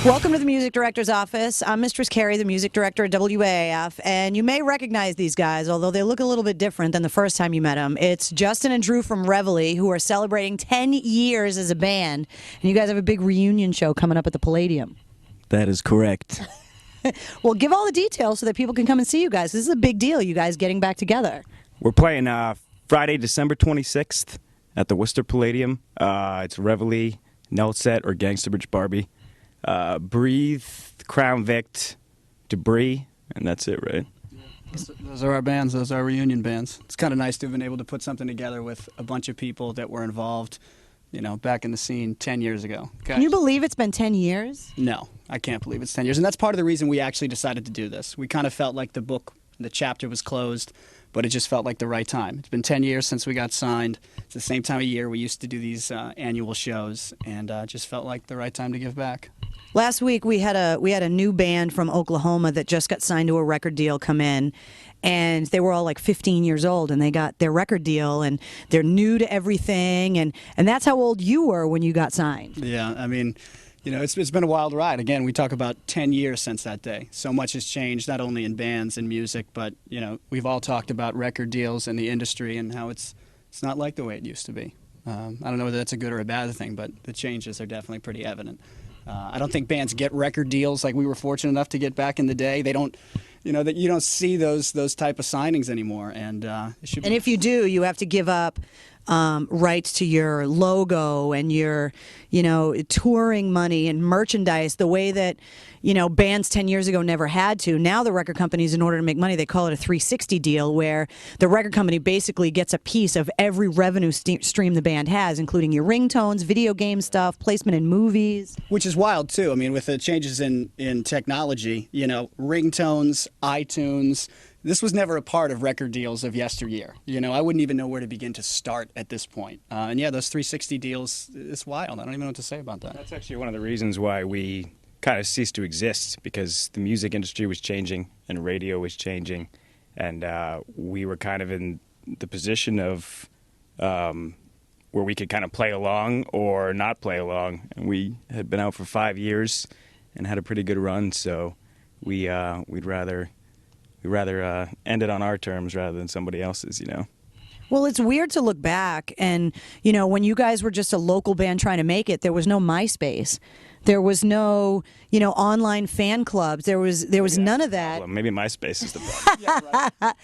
Welcome to the Music Director's Office. I'm Mistress Carrie, the Music Director at WAAF, and you may recognize these guys, although they look a little bit different than the first time you met them. It's Justin and Drew from Reveille, who are celebrating 10 years as a band, and you guys have a big reunion show coming up at the Palladium. That is correct. Well, give all the details so that people can come and see you guys. This is a big deal, you guys getting back together. We're playing Friday, December 26th at the Worcester Palladium. It's Reveille, Nelset, or Gangsta Bitch Barbie. Breathe, Crown Vict, Debris, and that's it, right? Those are our bands. Those are our reunion bands. It's kind of nice to have been able to put something together with a bunch of people that were involved, you know, back in the scene 10 years ago. Can you believe it's been 10 years? No, I can't believe it's 10 years. And that's part of the reason we actually decided to do this. We kind of felt like the chapter was closed, but it just felt like the right time. It's been 10 years since we got signed. It's the same time of year we used to do these annual shows, and just felt like the right time to give back. Last week we had a new band from Oklahoma that just got signed to a record deal come in, and they were all like 15 years old, and they got their record deal, and they're new to everything, and that's how old you were when you got signed. Yeah, I mean, you know, it's been a wild ride. Again, we talk about 10 years since that day. So much has changed, not only in bands and music, but, you know, we've all talked about record deals and the industry and how it's not like the way it used to be. I don't know whether that's a good or a bad thing, but the changes are definitely pretty evident. I don't think bands get record deals like we were fortunate enough to get back in the day. They don't, you know, that you don't see those type of signings anymore. And it should be. And if you do, you have to give up rights to your logo and your, you know, touring money and merchandise the way that, you know, bands 10 years ago never had to. Now the record companies, in order to make money, they call it a 360 deal, where the record company basically gets a piece of every revenue stream the band has, including your ringtones, video game stuff, placement in movies. Which is wild, too. I mean, with the changes in technology, you know, ringtones, iTunes, this was never a part of record deals of yesteryear. You know, I wouldn't even know where to begin to start at this point. And yeah, those 360 deals, it's wild. I don't even know what to say about that. That's actually one of the reasons why we kind of ceased to exist, because the music industry was changing and radio was changing, and we were kind of in the position of where we could kind of play along or not play along. And we had been out for 5 years and had a pretty good run, so we'd rather end it on our terms rather than somebody else's, you know. Well, it's weird to look back and, you know, when you guys were just a local band trying to make it, there was no MySpace. There was no, you know, online fan clubs. There was none of that. Well, maybe MySpace is the problem. Yeah, right.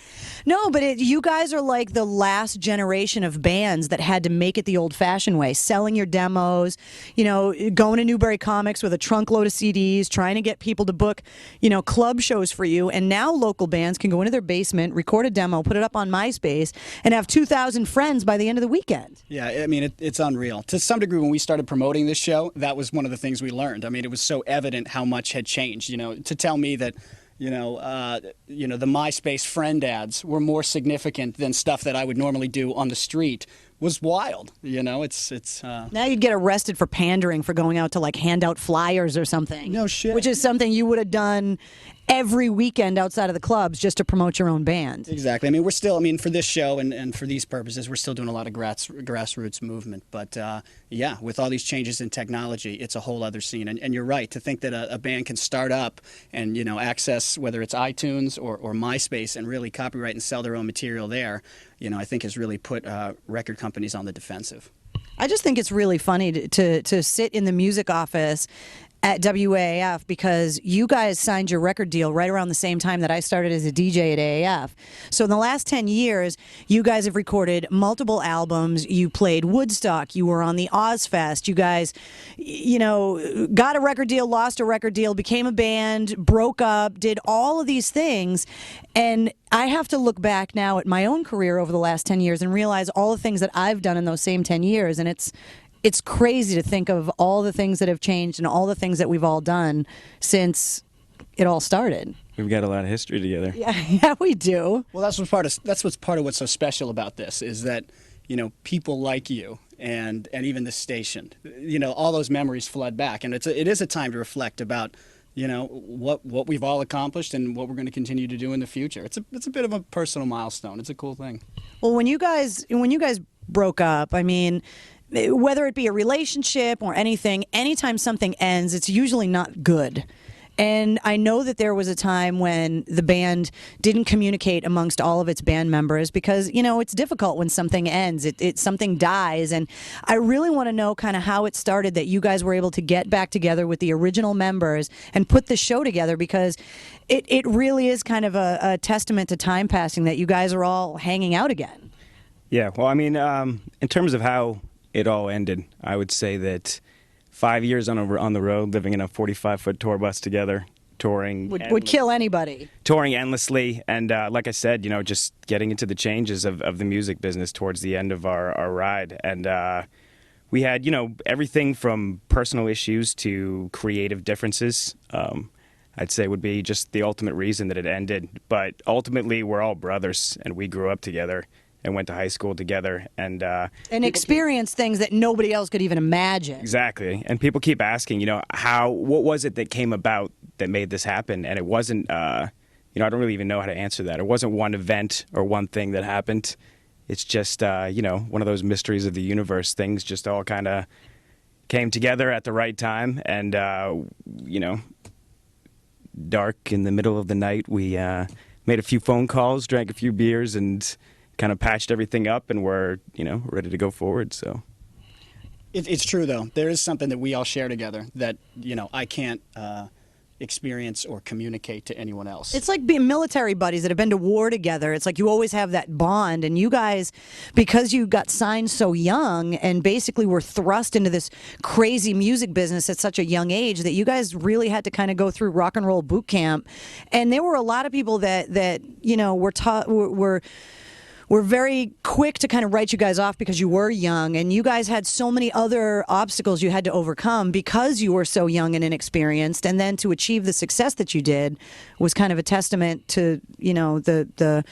No, but you guys are like the last generation of bands that had to make it the old-fashioned way, selling your demos, you know, going to Newbury Comics with a trunk load of CDs, trying to get people to book, you know, club shows for you. And now local bands can go into their basement, record a demo, put it up on MySpace, and have 2,000 friends by the end of the weekend. Yeah, I mean, it's unreal. To some degree, when we started promoting this show, that was one of the things we learned. I mean, it was so evident how much had changed. You know, to tell me that, the MySpace friend ads were more significant than stuff that I would normally do on the street was wild. You know, it's now you'd get arrested for pandering, for going out to like hand out flyers or something. No shit. Which is something you would have done every weekend outside of the clubs just to promote your own band. Exactly. I mean, we're still, for this show and for these purposes, we're still doing a lot of grassroots movement. But yeah, with all these changes in technology, it's a whole other scene. And you're right, to think that a band can start up and, you know, access whether it's iTunes or MySpace and really copyright and sell their own material there, you know, I think has really put record companies on the defensive. I just think it's really funny to sit in the music office at WAAF, because you guys signed your record deal right around the same time that I started as a DJ at AAF. So in the last 10 years, you guys have recorded multiple albums. You played Woodstock. You were on the Ozfest. You guys, you know, got a record deal, lost a record deal, became a band, broke up, did all of these things. And I have to look back now at my own career over the last 10 years and realize all the things that I've done in those same 10 years. And it's crazy to think of all the things that have changed and all the things that we've all done since it all started. We've got a lot of history together. Yeah, we do. Well, that's what's part of what's so special about this, is that, you know, people like you and even the station, you know, all those memories flood back, and it is a time to reflect about, you know, what we've all accomplished and what we're going to continue to do in the future. It's a bit of a personal milestone. It's a cool thing. Well, when you guys broke up, I mean, whether it be a relationship or anything, anytime something ends, it's usually not good. And I know that there was a time when the band didn't communicate amongst all of its band members because, it's difficult when something ends, something dies. And I really want to know kind of how it started that you guys were able to get back together with the original members and put the show together, because it really is kind of a testament to time passing that you guys are all hanging out again. Yeah, well, I mean, in terms of how it all ended, I would say that 5 years on the road, living in a 45-foot tour bus together, touring would kill anybody. Touring endlessly, and like I said, just getting into the changes of the music business towards the end of our ride, and we had everything from personal issues to creative differences. I'd say would be just the ultimate reason that it ended. But ultimately, we're all brothers, and we grew up together and went to high school together, and experienced things that nobody else could even imagine. Exactly. And people keep asking, what was it that came about that made this happen? And it wasn't, I don't really even know how to answer that. It wasn't one event or one thing that happened. It's just, one of those mysteries of the universe. Things just all kind of came together at the right time, and, dark in the middle of the night, we made a few phone calls, drank a few beers, and kind of patched everything up, and we're ready to go forward. So it's true, though. There is something that we all share together that I can't experience or communicate to anyone else. It's like being military buddies that have been to war together. It's like you always have that bond, and you guys, because you got signed so young and basically were thrust into this crazy music business at such a young age, that you guys really had to kind of go through rock and roll boot camp. And there were a lot of people that were very quick to kind of write you guys off because you were young, and you guys had so many other obstacles you had to overcome because you were so young and inexperienced. And then to achieve the success that you did was kind of a testament to, the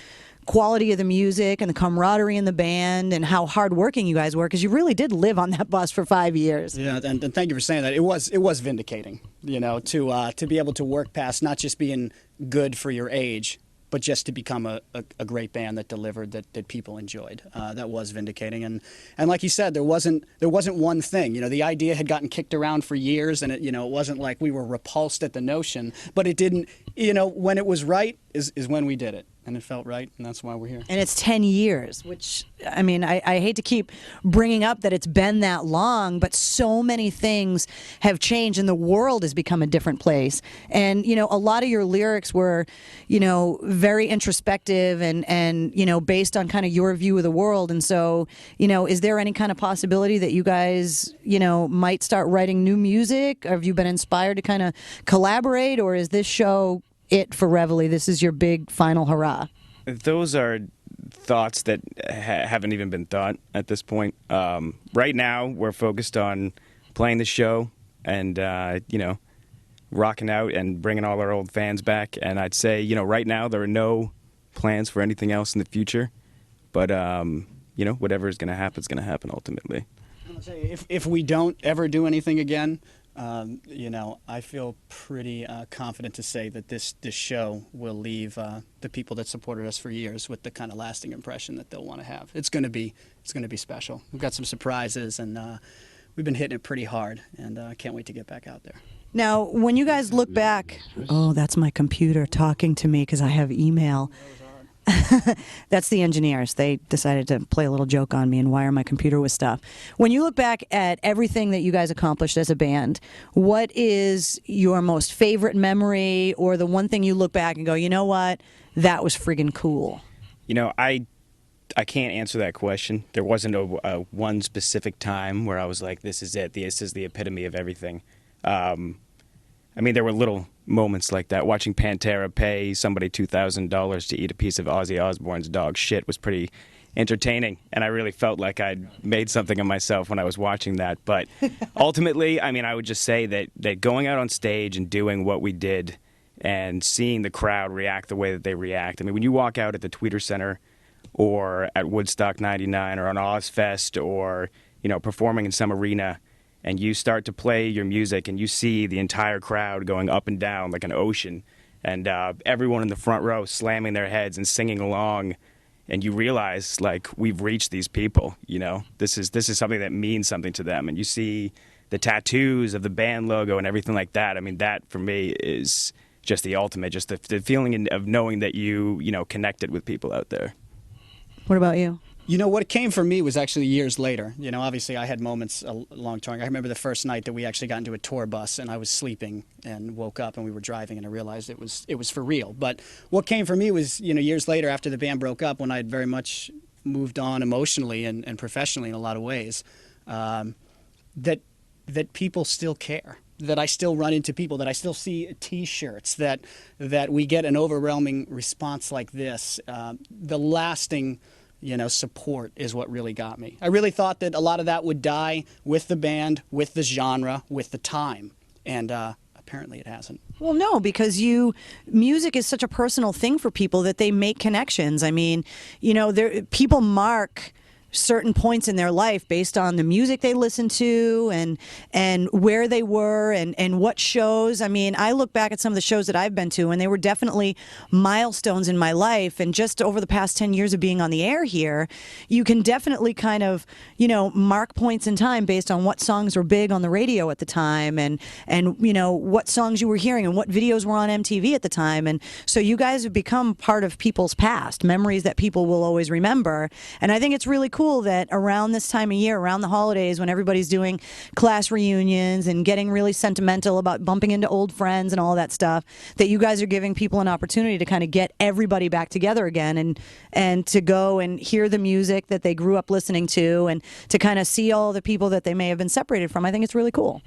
quality of the music and the camaraderie in the band and how hardworking you guys were, because you really did live on that bus for 5 years. Yeah, and thank you for saying that. It was vindicating, to be able to work past not just being good for your age, but just to become a great band that delivered, that people enjoyed. That was vindicating. And like you said, there wasn't one thing. The idea had gotten kicked around for years, and it wasn't like we were repulsed at the notion, but it didn't, when it was right is when we did it. And it felt right, and that's why we're here. And it's 10 years, which, I mean, I hate to keep bringing up that it's been that long, but so many things have changed, and the world has become a different place. And, a lot of your lyrics were, very introspective and based on kind of your view of the world. And so, is there any kind of possibility that you guys, might start writing new music? Have you been inspired to kind of collaborate, or is this show it for Reveille? This is your big final hurrah? Those are thoughts that haven't even been thought at this point. Right now, we're focused on playing the show and, rocking out and bringing all our old fans back. And I'd say, right now, there are no plans for anything else in the future. But, whatever is going to happen is going to happen ultimately. I'll tell you, if we don't ever do anything again, I feel pretty confident to say that this show will leave the people that supported us for years with the kind of lasting impression that they'll want to have. It's going to be special. We've got some surprises, and we've been hitting it pretty hard, and I can't wait to get back out there. Now, when you guys look back, oh, that's my computer talking to me because I have email. That's the engineers. They decided to play a little joke on me and wire my computer with stuff. When you look back at everything that you guys accomplished as a band, what is your most favorite memory, or the one thing you look back and go, you know what, that was friggin' cool? I can't answer that question. There wasn't a one specific time where I was like, this is it. This is the epitome of everything. There were little moments like that. Watching Pantera pay somebody $2,000 to eat a piece of Ozzy Osbourne's dog shit was pretty entertaining, and I really felt like I'd made something of myself when I was watching that. But ultimately, I would just say that going out on stage and doing what we did and seeing the crowd react the way that they react. When you walk out at the Tweeter Center or at Woodstock 99 or on Ozfest or, performing in some arena, and you start to play your music and you see the entire crowd going up and down like an ocean, and everyone in the front row slamming their heads and singing along, and you realize like we've reached these people. This is something that means something to them, and you see the tattoos of the band logo and everything like that. I mean, that for me is just the ultimate, just the feeling of knowing that you connected with people out there. What about you? What came for me was actually years later. Obviously I had moments along touring. I remember the first night that we actually got into a tour bus and I was sleeping and woke up and we were driving and I realized it was for real. But what came for me was, years later after the band broke up, when I had very much moved on emotionally and professionally in a lot of ways, that people still care. That I still run into people, that I still see T-shirts, that we get an overwhelming response like this. The lasting support is what really got me. I really thought that a lot of that would die with the band, with the genre, with the time, and apparently it hasn't. Well, no, because music is such a personal thing for people that they make connections. I mean, people mark certain points in their life based on the music they listen to and where they were and what shows. I mean, I look back at some of the shows that I've been to and they were definitely milestones in my life. And just over the past 10 years of being on the air here, you can definitely kind of, mark points in time based on what songs were big on the radio at the time and what songs you were hearing and what videos were on MTV at the time. And so you guys have become part of people's past, memories that people will always remember. And I think it's really cool that around this time of year, around the holidays, when everybody's doing class reunions and getting really sentimental about bumping into old friends and all that stuff, that you guys are giving people an opportunity to kind of get everybody back together again and to go and hear the music that they grew up listening to and to kind of see all the people that they may have been separated from. I think it's really cool.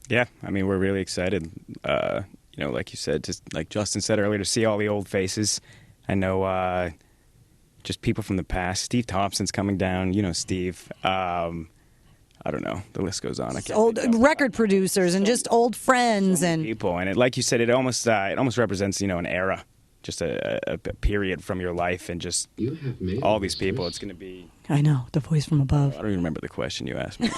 Yeah, I mean, we're really excited, like you said, just like Justin said earlier, to see all the old faces. I know just people from the past. Steve Thompson's coming down. Steve. I don't know. The list goes on. I can't old record producers and just old friends and people. And like you said, it almost represents an era, just a period from your life, and just all these people. It's going to be. I know, the voice from above. I don't even remember the question you asked me.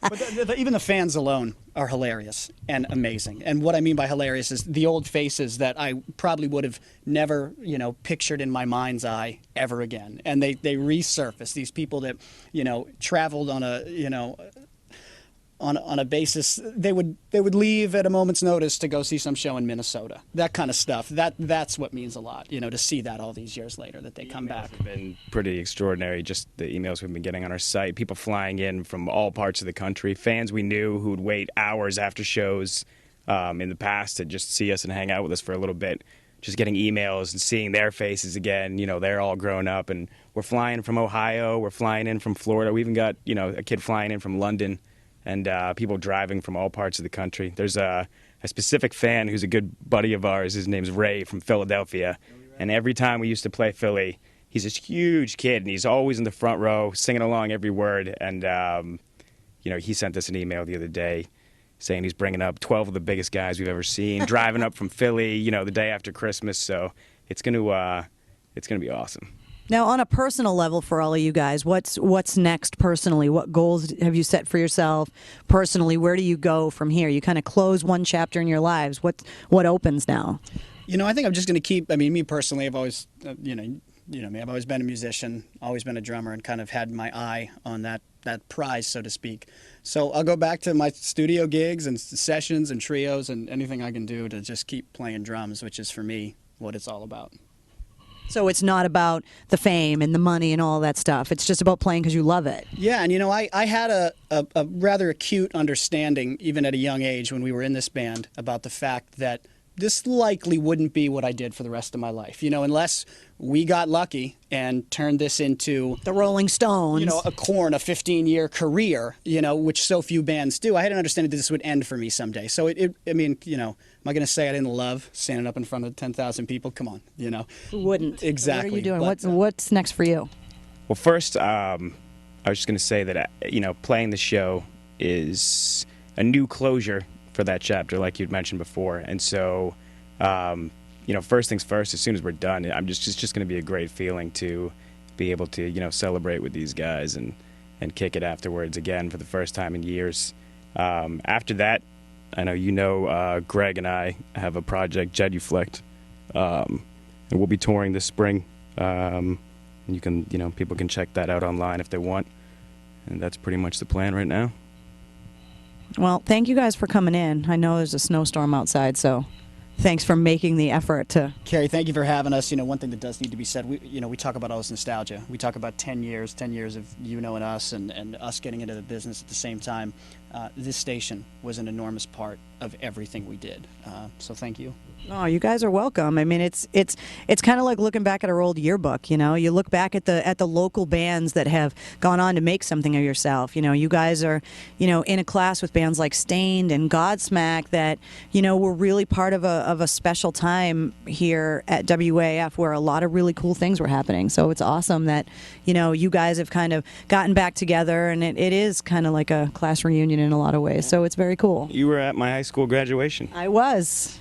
But even the fans alone are hilarious and amazing. And what I mean by hilarious is the old faces that I probably would have never, pictured in my mind's eye ever again. And they resurface, these people that, traveled on a, on a basis, they would leave at a moment's notice to go see some show in Minnesota. That kind of stuff. That's what means a lot, to see that all these years later, that they come back. Have been pretty extraordinary, just the emails we've been getting on our site. People flying in from all parts of the country. Fans we knew who would wait hours after shows in the past to just see us and hang out with us for a little bit. Just getting emails and seeing their faces again. They're all grown up, and we're flying from Ohio. We're flying in from Florida. We even got, a kid flying in from London. And people driving from all parts of the country. There's a specific fan who's a good buddy of ours. His name's Ray from Philadelphia. And every time we used to play Philly, he's this huge kid, and he's always in the front row, singing along every word. And, he sent us an email the other day saying he's bringing up 12 of the biggest guys we've ever seen, driving up from Philly, the day after Christmas. So it's going to be awesome. Now, on a personal level for all of you guys, what's next personally? What goals have you set for yourself personally? Where do you go from here? You kind of close one chapter in your lives. What opens now? I think I'm just going to keep. I mean, me personally, I've always, me. I've always been a musician, always been a drummer, and kind of had my eye on that prize, so to speak. So I'll go back to my studio gigs and sessions and trios and anything I can do to just keep playing drums, which is for me what it's all about. So it's not about the fame and the money and all that stuff. It's just about playing because you love it. Yeah, and I had a rather acute understanding, even at a young age when we were in this band, about the fact that this likely wouldn't be what I did for the rest of my life. Unless we got lucky and turned this into the Rolling Stones, a 15-year career, which so few bands do. I had an understanding that this would end for me someday. So am I going to say I didn't love standing up in front of 10,000 people? Come on, Who wouldn't? Exactly. What are you doing? What's next for you? Well, first, I was just going to say that, playing the show is a new closure for that chapter, like you'd mentioned before. And so, first things first, as soon as we're done, it's just going to be a great feeling to be able to, celebrate with these guys and kick it afterwards again for the first time in years. After that, I know Greg and I have a project, Genuflect, and we'll be touring this spring You can, people can check that out online if they want. And that's pretty much the plan right now. Well, thank you guys for coming in. I know there's a snowstorm outside, so thanks for making the effort to. Carrie, thank you for having us. One thing that does need to be said, we talk about all this nostalgia. We talk about 10 years of you knowing us and us getting into the business at the same time. This station was an enormous part of everything we did. So thank you. Oh, you guys are welcome. I mean, it's kind of like looking back at our old yearbook. You look back at the local bands that have gone on to make something of yourself. You guys are, in a class with bands like Stained and Godsmack that, were really part of a special time here at WAAF where a lot of really cool things were happening. So it's awesome that, you guys have kind of gotten back together, and it is kind of like a class reunion in a lot of ways. So it's very cool. You were at my high school graduation. I was.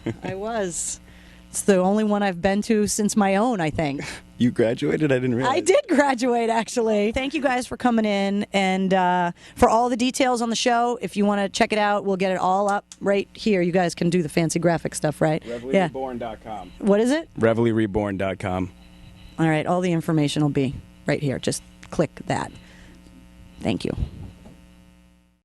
It's the only one I've been to since my own, I think. You graduated? I didn't realize. I did graduate, actually. Thank you guys for coming in. And for all the details on the show, if you want to check it out, we'll get it all up right here. You guys can do the fancy graphic stuff, right? ReveilleReborn.com. What is it? ReveilleReborn.com. All right, all the information will be right here. Just click that. Thank you.